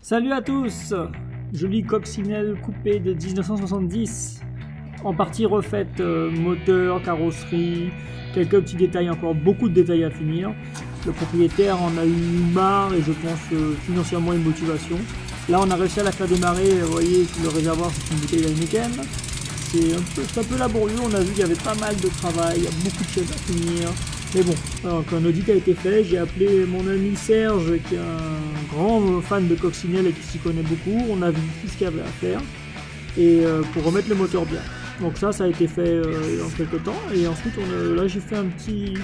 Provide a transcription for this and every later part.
Salut à tous! Jolie coccinelle coupée de 1970, en partie refaite, moteur, carrosserie, quelques petits détails encore, beaucoup de détails à finir. Le propriétaire en a eu marre et je pense financièrement une motivation. Là on a réussi à la faire démarrer, vous voyez le réservoir c'est une bouteille d'Heineken. C'est un peu laborieux, on a vu qu'il y avait pas mal de travail, il y a beaucoup de choses à finir. Mais bon, alors qu'un audit a été fait, j'ai appelé mon ami Serge qui est un grand fan de coccinelle et qui s'y connaît beaucoup. On a vu tout ce qu'il y avait à faire et pour remettre le moteur bien. Donc ça a été fait en quelques temps et ensuite là j'ai fait un petit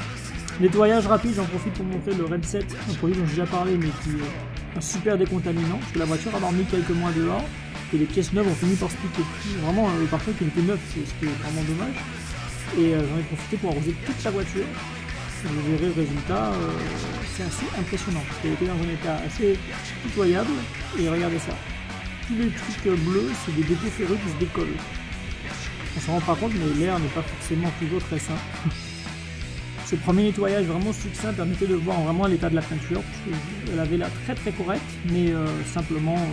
nettoyage rapide, j'en profite pour montrer le Red 7, un produit dont j'ai déjà parlé mais qui est un super décontaminant parce que la voiture a mis quelques mois dehors et les pièces neuves ont fini par se piquer. Vraiment le pare-choc qui était neuf, c'était vraiment dommage et j'en ai profité pour arroser toute la voiture. Vous verrez le résultat, c'est assez impressionnant parce qu'elle était dans un état assez pitoyable et regardez ça, tous les trucs bleus c'est des dépôts ferreux qui se décollent. On s'en rend pas compte mais l'air n'est pas forcément toujours très sain. Ce premier nettoyage vraiment succinct permettait de voir vraiment l'état de la peinture parce qu'elle avait l'air très correcte mais simplement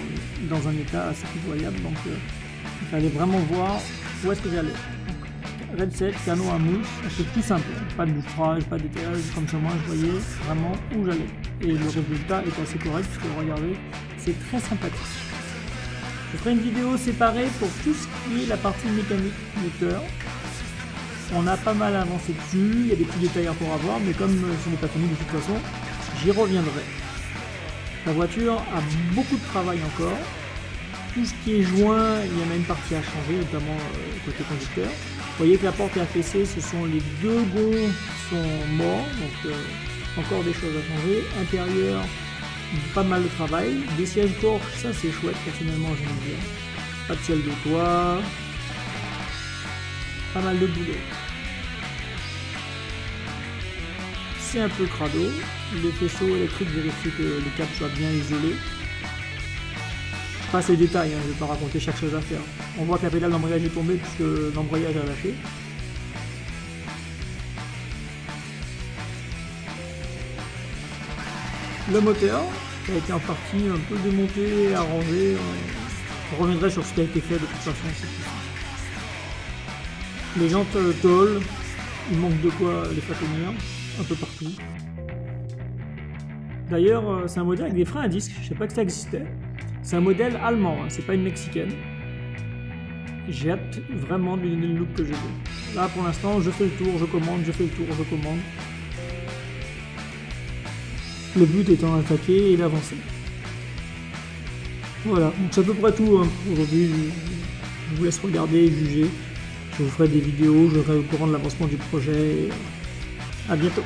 dans un état assez pitoyable, donc il fallait vraiment voir où est-ce que j'allais. Red 7, canot à mousse, c'est tout simple, pas de bouffrage, pas d'étayage, comme ça moi je voyais vraiment où j'allais. Et le résultat est assez correct, parce que regardez, c'est très sympathique. Je ferai une vidéo séparée pour tout ce qui est la partie mécanique moteur. On a pas mal avancé dessus, il y a des petits détails encore à voir, mais comme ce n'est pas fini de toute façon, j'y reviendrai. La voiture a beaucoup de travail encore. Tout ce qui est joint, il y en a une partie à changer, notamment côté conducteur. Vous voyez que la porte est affaissée, ce sont les deux gonds qui sont morts, donc encore des choses à changer. Intérieur, pas mal de travail. Des sièges Porsche, ça c'est chouette, personnellement j'aime bien. Pas de ciel de toit, pas mal de boulot. C'est un peu crado. Les faisceaux électriques vérifient que les câbles soient bien isolés. Pas ces détails, hein, je ne vais pas raconter chaque chose à faire. On voit que la pédale d'embrayage est tombée puisque l'embrayage a lâché. Le moteur qui a été en partie un peu démonté, arrangé. Je reviendrai sur ce qui a été fait de toute façon. Les jantes tôles, il manque de quoi les faire tenir un peu partout. D'ailleurs, c'est un modèle avec des freins à disque, je ne sais pas que ça existait. C'est un modèle allemand, hein, c'est pas une mexicaine. J'ai hâte vraiment de lui donner le look que je veux. Là pour l'instant, je fais le tour, je commande, je fais le tour, je commande. Le but étant d'attaquer et d'avancer. Voilà, donc c'est à peu près tout hein. Aujourd'hui. Je vous laisse regarder et juger. Je vous ferai des vidéos, je serai au courant de l'avancement du projet. À bientôt.